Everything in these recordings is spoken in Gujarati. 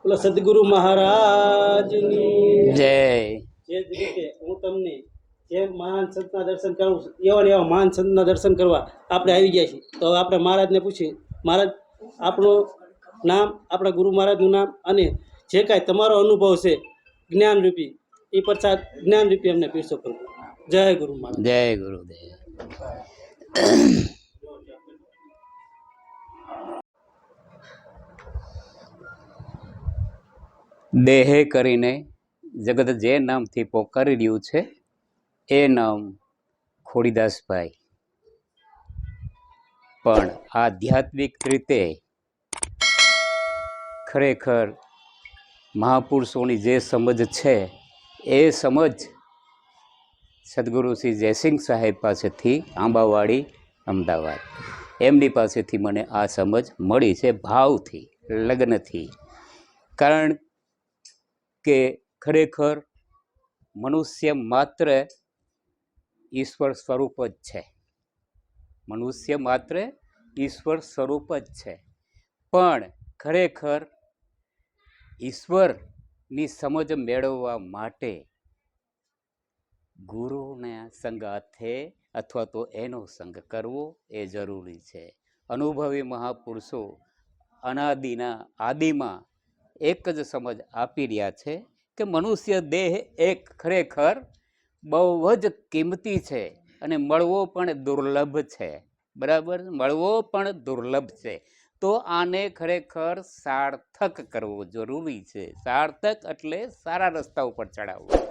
બોલો સદગુરુ મહારાજની જય. જે જ રીતે હું તમને જે મહાન સંતના દર્શન કરું એવા ને એવા મહાન સંતના દર્શન કરવા આપણે આવી ગયા છીએ. તો આપણે મહારાજને પૂછીએ, મહારાજ આપણું નામ, આપણા ગુરુ મહારાજનું નામ અને જે કાંઈ તમારો અનુભવ છે જ્ઞાનરૂપી, એ પ્રસાદ જ્ઞાનરૂપી અમને પીરસો કરો. જય ગુરુ મહારાજ. જય ગુરુદેવ. દેહે કરીને જગત જે નામથી પોકારી રહ્યું છે એ નામ ખોડીદાસભાઈ, પણ આધ્યાત્મિક રીતે ખરેખર મહાપુરુષોની જે સમજ છે એ સમજ સદગુરુ શ્રી જયસિંહ સાહેબ પાસેથી, આંબાવાડી અમદાવાદ, એમની પાસેથી મને આ સમજ મળી છે, ભાવથી, લગ્નથી. કારણ કે ખરેખર મનુષ્ય માત્ર ઈશ્વર સ્વરૂપ જ છે. મનુષ્ય માત્ર ઈશ્વર સ્વરૂપ જ છે, પણ ખરેખર ઈશ્વરની સમજ મેળવવા માટે ગુરુના સંગાથે અથવા તો એનો સંગ કરવો એ જરૂરી છે. અનુભવી મહાપુરુષો અનાદિના આદિમાં એક જ સમજ આપી રહ્યા છે કે મનુષ્ય દેહ એક ખરેખર બહુ જ કિંમતી છે અને મળવો પણ દુર્લભ છે. બરાબર, મળવો પણ દુર્લભ છે. તો આને ખરેખર સાર્થક કરવો જરૂરી છે. સાર્થક એટલે સારા રસ્તા ઉપર ચડાવવો.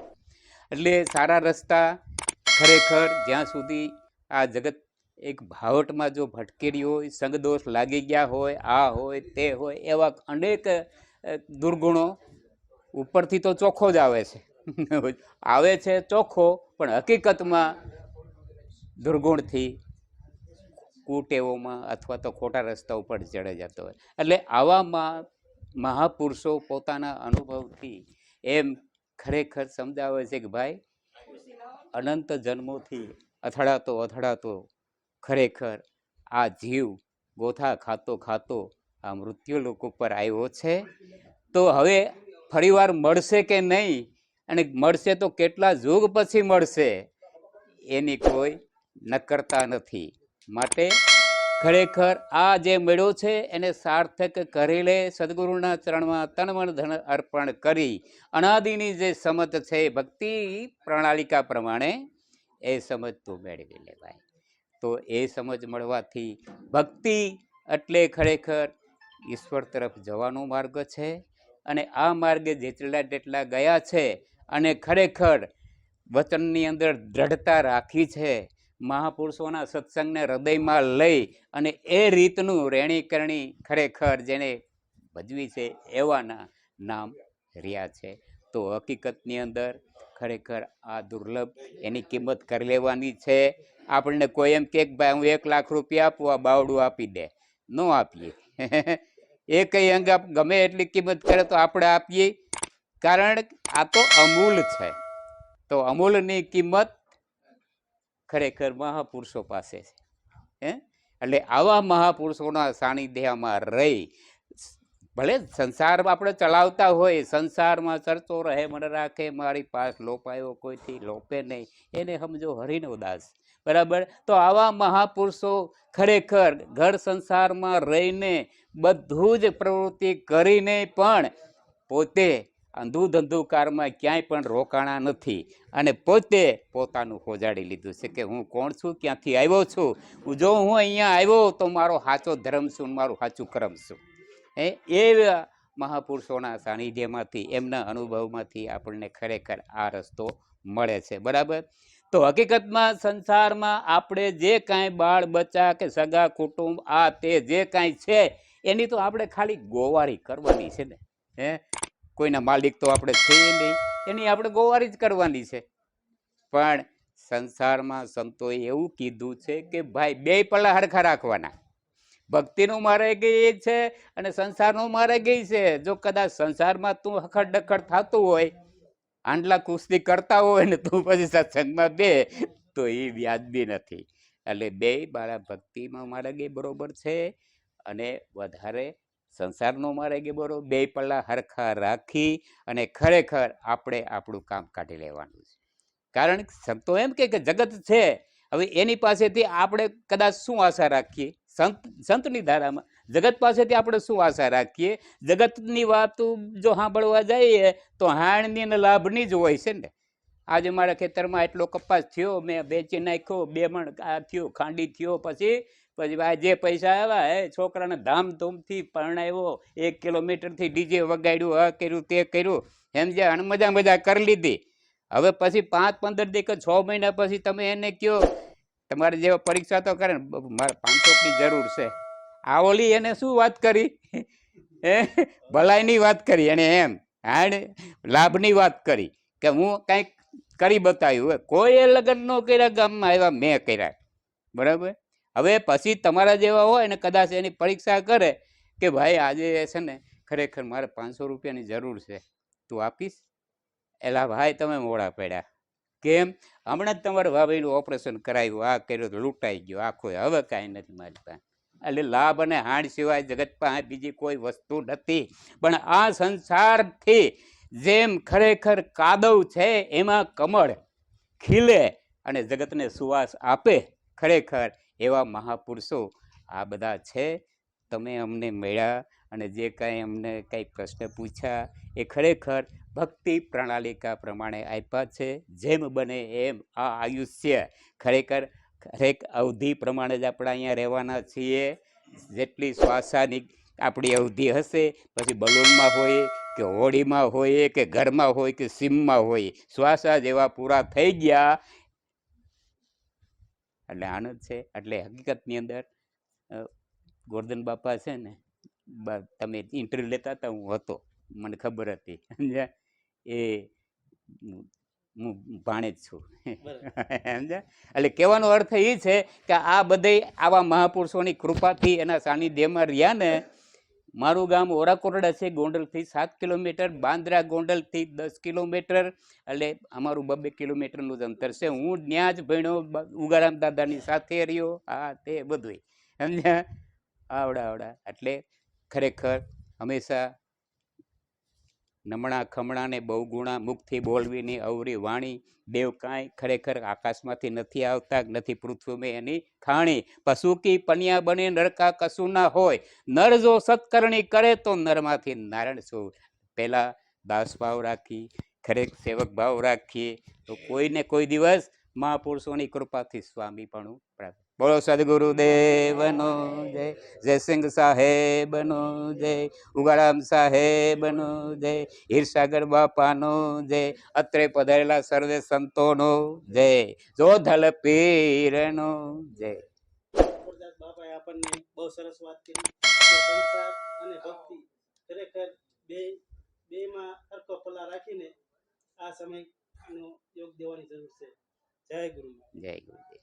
એટલે સારા રસ્તા ખરેખર જ્યાં સુધી આ જગત એક ભાવટમાં જો ભટકેરી હોય, સંગદોષ લાગી ગયા હોય, આ હોય તે હોય, એવા અનેક દુર્ગુણો ઉપરથી તો ચોખ્ખો જ આવે છે આવે છે ચોખ્ખો, પણ હકીકતમાં દુર્ગુણથી કુટેવોમાં અથવા તો ખોટા રસ્તા ઉપર ચડે જતો હોય. એટલે આવામાં મહાપુરુષો પોતાના અનુભવથી એમ ખરેખર સમજાવે છે કે ભાઈ, અનંત જન્મોથી અથડાતો ખરેખર આ જીવ ગોથા ખાતો ખાતો આ મૃત્યુલોક ઉપર આવ્યો છે. તો હવે ફરીવાર મળશે કે નહીં, અને મળશે તો કેટલા યુગ પછી મળશે, એની કોઈ નક્કરતા નથી. માટે ખરેખર આ જે મળ્યો છે એને સાર્થક કરી લે. સદગુરુના ચરણમાં તન મન ધન અર્પણ કરી અનાદિની જે સમજ છે ભક્તિ પ્રણાલિકા પ્રમાણે એ સમજ તું મેળવી લે ભાઈ. તો એ સમજ મળવાથી ભક્તિ એટલે ખરેખર ઈશ્વર તરફ જવાનો માર્ગ છે. અને આ માર્ગે જેટલા ગયા છે અને ખરેખર વચનની અંદર દ્રઢતા રાખી છે, મહાપુરુષોના સત્સંગને હૃદયમાં લઈ અને એ રીતનું રહેણી કરણી ખરેખર જેને ભજવી છે એવાના નામ રહ્યા છે. તો હકીકતની અંદર ખરેખર આ દુર્લભ, એની કિંમત કરી લેવાની છે. આપણને કોઈ એમ કે ભાઈ હું 1 લાખ રૂપિયા આપું, આ બાવડું આપી દે, ન આપીએ. એ કઈ અંગ ગમે એટલી કિંમત કરે તો આપણે આપીએ, કારણ આ તો અમૂલ છે. તો અમૂલની કિંમત ખરેખર મહાપુરુષો પાસે છે. એટલે આવા મહાપુરુષોના સાનિધ્યમાં રહી, ભલે સંસારમાં આપણે ચલાવતા હોય, સંસારમાં ચરતો રહે મન રાખે, મારી પાસ લોપાયો કોઈથી લોપે નહીં, એને સમજો હરિનો દાસ. બરાબર. તો આવા મહાપુરુષો ખરેખર ઘર સંસારમાં રહીને બધું જ પ્રવૃત્તિ કરીને પણ પોતે અંધુધંધુકારમાં ક્યાંય પણ રોકાણા નથી અને પોતે પોતાનું હોજાડી લીધું છે કે હું કોણ છું, ક્યાંથી આવ્યો છું. જો હું અહીંયા આવ્યો તો મારો સાચો ધર્મ છું, મારું સાચું કર્મ છું. એ મહાપુરુષોના સાનિધ્યમાંથી, એમના અનુભવમાંથી આપણને ખરેખર આ રસ્તો મળે છે. બરાબર. તો હકીકતમાં સંસારમાં આપણે જે કાંઈ બાળ બચ્ચા કે સગા કુટુંબ આ તે જે કાંઈ છે એની તો આપણે ખાલી ગોવારી કરવાની છે ને. કોઈના માલિક તો આપણે છીએ નહીં, એની આપણે ગોવારી જ કરવાની છે. પણ સંસારમાં સંતોએ એવું કીધું છે કે ભાઈ બે પલ્લા હરખા રાખવાના. ભક્તિનું મારે ગઈ છે અને સંસારનું મારે ગઈ છે. જો કદાચ સંસારમાં તું હખડ ડખડ થતું હોય, આંડલા કુસ્તી કરતા હોય ને તું પછી સત્સંગમાં બે, તો એ વ્યાજબી નથી. એટલે બે બાળા ભક્તિમાં મારે ગઈ બરોબર છે અને વધારે સંસારનો મારે કે બરો બે પલ્લા હરખા રાખી અને ખરેખર આપણે આપણું કામ કાઢી લેવાનું છે. કારણ કે સંતો એમ કે જગત છે, હવે એની પાસેથી આપણે કદાચ શું આશા રાખીએ? સંતની ધારામાં જગત પાસેથી આપણે શું આશા રાખીએ? જગતની વાતો જો સાંભળવા જઈએ તો હાણની અને લાભની જ હોય છે ને. આજે મારા ખેતરમાં એટલો કપાસ થયો, મેં વેચી નાખ્યો, 2 મણ આ થયો, ખાંડી થયો, પછી આ જે પૈસા આવ્યા છોકરાને ધામધૂમથી પરણાવ્યો, 1 કિલોમીટરથી ડીજે વગાડ્યું, આ કર્યું તે કર્યું, સમજ્યા, અને મજા મજા કરી લીધી. હવે પછી 5-15 દી કે 6 મહિના પછી તમે એને કહો તમારે જેવા પરીક્ષા તો કરે ને, મારે 500ની જરૂર છે, આ ઓલી એને શું વાત કરી? ભલાઈની વાત કરી એને, એમ હાડ લાભની વાત કરી કે હું કંઈક કરી બતાવ્યું. કોઈએ લગ્ન ન કર્યા ગામમાં, આવ્યા મેં કર્યા, બરાબર. હવે પછી તમારા જેવા હોય ને કદાચ એની પરીક્ષા કરે કે ભાઈ આજે છે ને ખરેખર મારે 500 રૂપિયાની જરૂર છે, તું આપીશ? એલા ભાઈ તમે મોડા પડ્યા. કેમ? હમણાં જ તમારે ભાભીનું ઓપરેશન કરાવ્યું, આ કર્યું, લૂંટાઈ ગયો આખો, હવે કાંઈ નથી મારી પાસે. એટલે લાભ અને હાણ સિવાય જગત પાસે બીજી કોઈ વસ્તુ નથી. પણ આ સંસારથી જેમ ખરેખર કાદવ છે એમાં કમળ ખીલે અને જગતને સુવાસ આપે, ખરેખર એવા મહાપુરુષો આ બધા છે. તમે અમને મળ્યા અને જે કાંઈ અમને કંઈ પ્રશ્ન પૂછ્યા એ ખરેખર ભક્તિ પ્રણાલિકા પ્રમાણે આપ્યા છે. જેમ બને એમ આ આયુષ્ય ખરેખર અવધિ પ્રમાણે જ આપણે અહીંયા રહેવાના છીએ. જેટલી શ્વાસાની આપણી અવધિ હશે, પછી બલૂનમાં હોય કે હોડીમાં હોય કે ઘરમાં હોય કે સીમમાં હોય, શ્વાસા જેવા પૂરા થઈ ગયા એટલે આનંદ છે. એટલે હકીકતની અંદર ગોરધન બાપા છે ને, તમે ઇન્ટરવ્યુ લેતા હતા, હું હતો, મને ખબર હતી, સમજ્યા. એ હું ભાણે જ છું, સમજ્યા. એટલે કહેવાનો અર્થ એ છે કે આ બધે આવા મહાપુરુષોની કૃપાથી એના સાનિધ્યમાં રહ્યા ને. મારું ગામ ઓરાકોરડા છે, ગોંડલથી 7 કિલોમીટર, બાંદ્રા ગોંડલથી 10 કિલોમીટર, એટલે અમારું 2-2 કિલોમીટરનું જ અંતર છે. હું ત્યાં જ ભણ્યો, ઉગારામ દાદાની સાથે રહ્યો, આ તે બધું, સમજ્યા. આવડા એટલે ખરેખર હંમેશા નમણા ખમણાને બહુ ગુણા મુખથી બોલવીની અવરી વાણી, દેવ કાંઈ ખરેખર આકાશમાંથી નથી આવતા, નથી પૃથ્વીમાં એની ખાણી. પશુ કી પનિયા બને નરકા કશું ના હોય, નર જો સત્કરણી કરે તો નરમાંથી નારાયણ શું. પહેલા દાસ ભાવ રાખી, ખરેખર સેવક ભાવ રાખીએ તો કોઈને કોઈ દિવસ મહાપુરુષોની કૃપાથી સ્વામી પણ પ્રાપ્ત. બોલો સદગુરુદેવનો જય, જયસિંહ સાહેબનો જય, ઉગારામ સાહેબનો જય, હીરસાગર બાપાનો જય, અત્રે પધારેલા સર્વે સંતોનો જય, જોધલ પીરનો જય. બાપાએ આપણને બહુ સરસ વાત કરી કે સંસાર અને ભક્તિ ખરેખર બેમાં હરખો પલ્લા રાખીને આ સમયનો યોગ દેવાની જરૂર છે. જય ગુરુ. જય ગુરુદેવ.